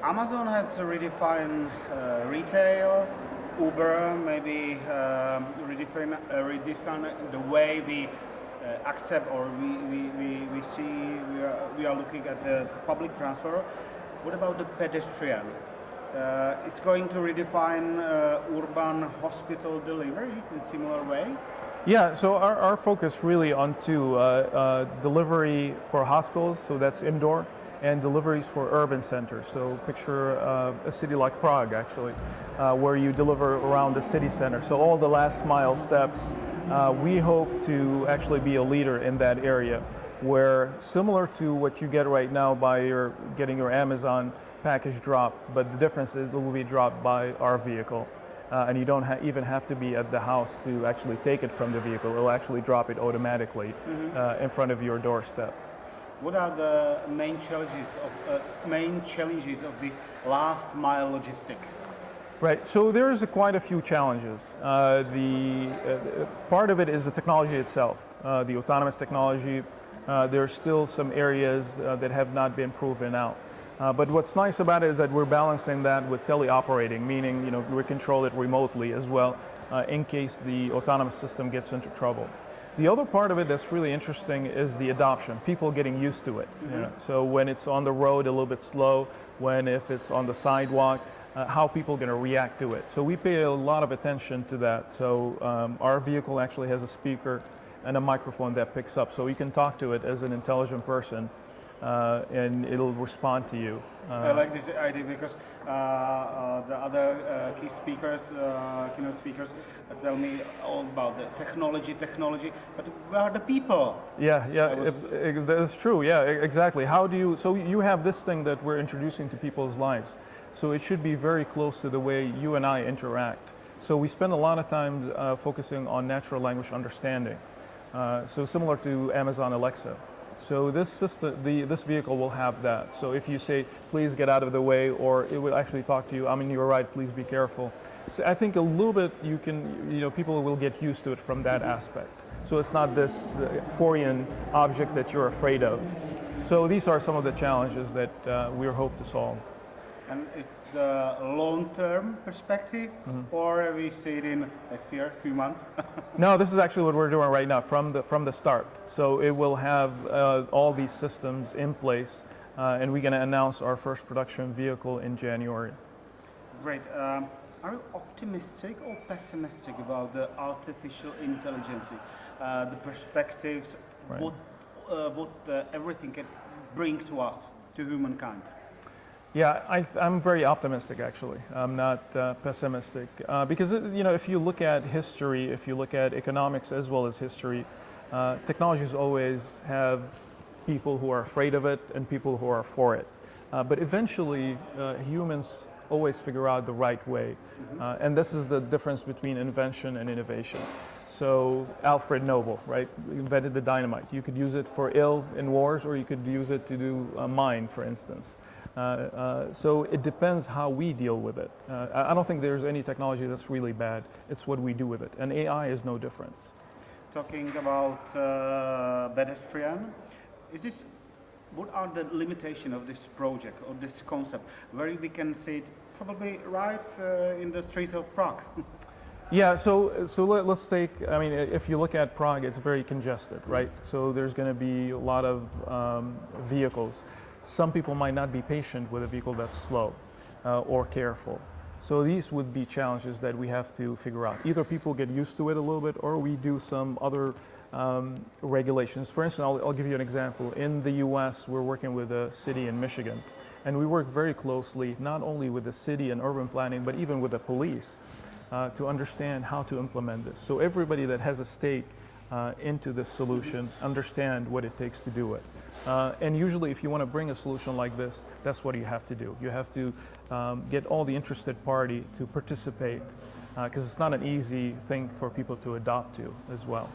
Amazon has redefined retail. Uber maybe redefine the way we accept or we see we are looking at the public transfer. What about the pedestrian? It's going to redefine urban hospital deliveries in similar way. Yeah, so our focus really onto delivery for hospitals, so that's indoor, and deliveries for urban centers. So picture a city like Prague, actually, where you deliver around the city center. So all the last mile steps, we hope to actually be a leader in that area, where similar to what you get right now by getting your Amazon package dropped, but the difference is it will be dropped by our vehicle. And you don't even have to be at the house to actually take it from the vehicle. It'll actually drop it automatically in front of your doorstep. What are the main challenges of this last mile logistic? Right, so there's quite a few challenges. Part of it is the technology itself, the autonomous technology. There's still some areas that have not been proven out. But what's nice about it is that we're balancing that with teleoperating, meaning we control it remotely as well in case the autonomous system gets into trouble. The other part of it that's really interesting is the adoption, people getting used to it. So when it's on the road a little bit slow, if it's on the sidewalk, how people are going to react to it. So we pay a lot of attention to that. So our vehicle actually has a speaker and a microphone that picks up, so you can talk to it as an intelligent person. And it'll respond to you. I like this idea because the other key speakers, keynote speakers, tell me all about the technology, but where are the people? Yeah, that's true. Yeah, exactly. So you have this thing that we're introducing to people's lives. So it should be very close to the way you and I interact. So we spend a lot of time focusing on natural language understanding. So similar to Amazon Alexa. So this system, this vehicle will have that. So if you say, please get out of the way, or it will actually talk to you, you're right, please be careful. So I think a little bit people will get used to it from that aspect. So it's not this foreign object that you're afraid of. So these are some of the challenges that we hope to solve. And it's the long-term perspective, or we see it in next year, a few months? No, this is actually what we're doing right now from the start. So it will have all these systems in place, and we're going to announce our first production vehicle in January. Great. Are you optimistic or pessimistic about the artificial intelligence, the perspectives, right. what everything can bring to us, to humankind? Yeah, I'm very optimistic actually. I'm not pessimistic because if you look at history, if you look at economics as well as history, technologies always have people who are afraid of it and people who are for it. But eventually, humans always figure out the right way, and this is the difference between invention and innovation. So Alfred Nobel, right, invented the dynamite. You could use it for ill in wars, or you could use it to do a mine, for instance. So it depends how we deal with it. I don't think there's any technology that's really bad. It's what we do with it. And AI is no different. Talking about pedestrian, what are the limitations of this project or this concept? Where we can see it probably right in the streets of Prague. Yeah, so let's take, if you look at Prague, it's very congested, right? So there's going to be a lot of vehicles. Some people might not be patient with a vehicle that's slow or careful. So these would be challenges that we have to figure out. Either people get used to it a little bit, or we do some other regulations. For instance, I'll give you an example. In the US, we're working with a city in Michigan, and we work very closely, not only with the city and urban planning, but even with the police to understand how to implement this. So everybody that has a stake into this solution understand what it takes to do it. And usually if you want to bring a solution like this, that's what you have to do. You have to get all the interested party to participate because it's not an easy thing for people to adopt to as well.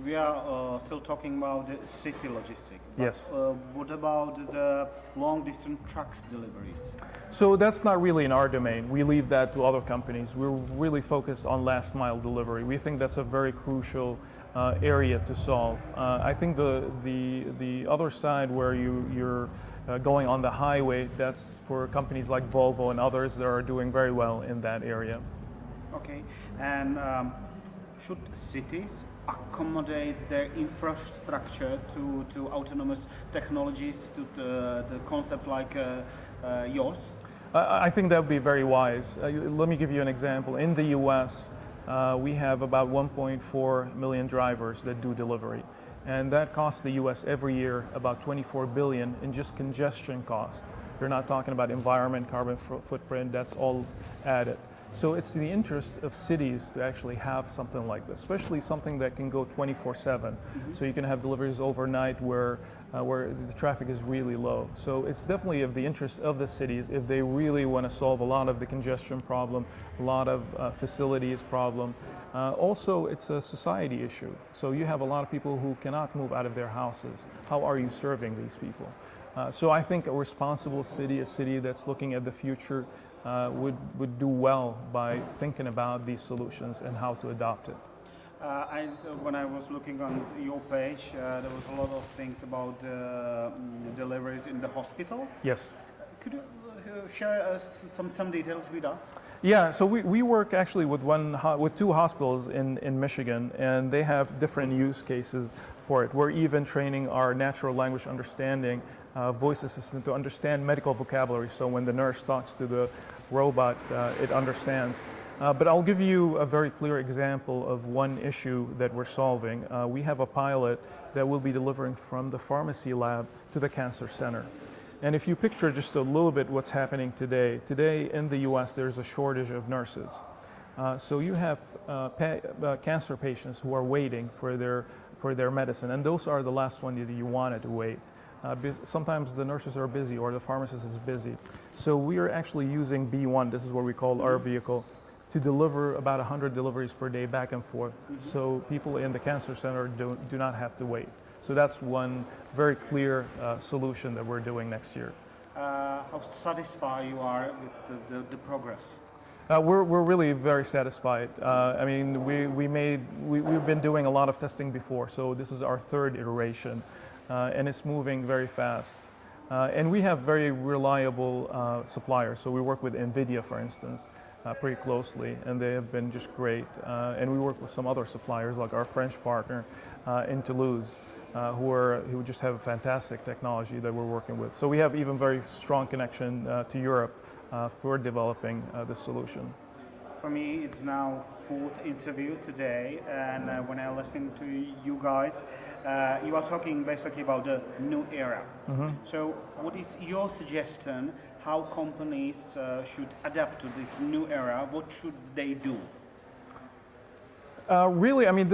We are still talking about the city logistics. Yes. What about the long-distance trucks deliveries? So that's not really in our domain. We leave that to other companies. We're really focused on last-mile delivery. We think that's a very crucial area to solve. I think the other side where you're going on the highway, that's for companies like Volvo and others that are doing very well in that area. Okay, and should cities accommodate their infrastructure to autonomous technologies, to the concept like yours? I think that would be very wise. Let me give you an example. In the US, we have about 1.4 million drivers that do delivery. And that costs the US every year about 24 billion in just congestion costs. You're not talking about environment, carbon footprint, that's all added. So it's in the interest of cities to actually have something like this, especially something that can go 24/7. So you can have deliveries overnight where the traffic is really low. So it's definitely of the interest of the cities if they really want to solve a lot of the congestion problem, a lot of facilities problem. Also, it's a society issue. So you have a lot of people who cannot move out of their houses. How are you serving these people? So I think a responsible city, a city that's looking at the future, would do well by thinking about these solutions and how to adopt it. When I was looking on your page, there was a lot of things about deliveries in the hospitals. Yes. Could you share some details with us? Yeah, so we work actually with two hospitals in Michigan, and they have different use cases for it. We're even training our natural language understanding voice assistant to understand medical vocabulary, so when the nurse talks to the robot, it understands. But I'll give you a very clear example of one issue that we're solving. We have a pilot that will be delivering from the pharmacy lab to the cancer center. And if you picture just a little bit what's happening today in the US there's a shortage of nurses. So you have cancer patients who are waiting for their medicine, and those are the last one that you wanted to wait. Sometimes the nurses are busy or the pharmacist is busy. So we are actually using B1, this is what we call our vehicle, to deliver about 100 deliveries per day back and forth. So people in the cancer center do not have to wait. So that's one very clear solution that we're doing next year. How satisfied you are with the progress? We're really very satisfied. I mean, we've been doing a lot of testing before, so this is our third iteration, and it's moving very fast. And we have very reliable suppliers. So we work with NVIDIA, for instance, pretty closely, and they have been just great. And we work with some other suppliers, like our French partner in Toulouse, who just have a fantastic technology that we're working with. So we have even very strong connection to Europe for developing this solution. For me, it's now fourth interview today, and when I listen to you guys, you are talking basically about the new era. So what is your suggestion how companies should adapt to this new era? What should they do? Really, I mean,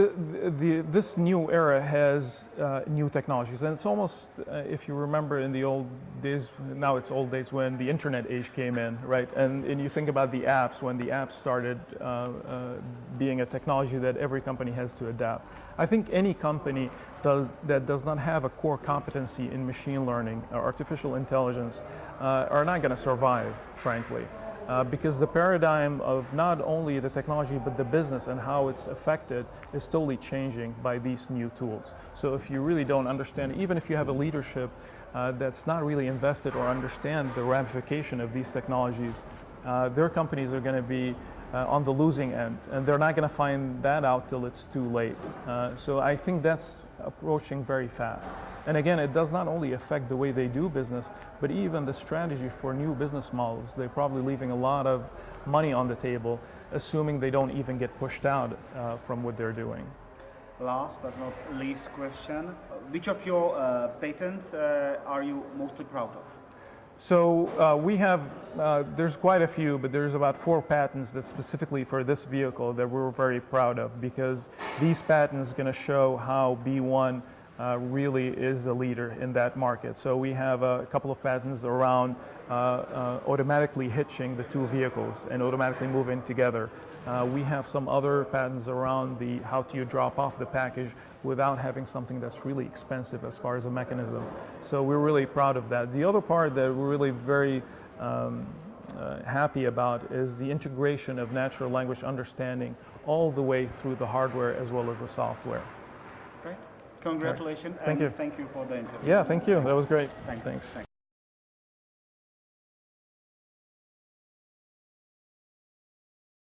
this new era has new technologies, and it's almost, if you remember in the old days, now it's old days when the internet age came in, right? And you think about the apps, when the apps started being a technology that every company has to adapt. I think any company that does not have a core competency in machine learning or artificial intelligence are not going to survive, frankly. Because the paradigm of not only the technology but the business and how it's affected is totally changing by these new tools. So if you really don't understand, even if you have a leadership that's not really invested or understand the ramification of these technologies, their companies are going to be on the losing end, and they're not going to find that out till it's too late. So I think that's approaching very fast. And again, it does not only affect the way they do business, but even the strategy for new business models. They're probably leaving a lot of money on the table, assuming they don't even get pushed out from what they're doing. Last but not least question, which of your patents are you mostly proud of? So we have, there's quite a few, but there's about 4 patents that specifically for this vehicle that we're very proud of, because these patents are going to show how B1 really is a leader in that market. So we have a couple of patents around automatically hitching the two vehicles and automatically moving together. We have some other patents around how do you drop off the package without having something that's really expensive as far as a mechanism. So we're really proud of that. The other part that we're really very happy about is the integration of natural language understanding all the way through the hardware as well as the software. Great. Congratulations. Thank and you. Thank you for the interview. Yeah, thank you. That was great. Thanks. Thanks.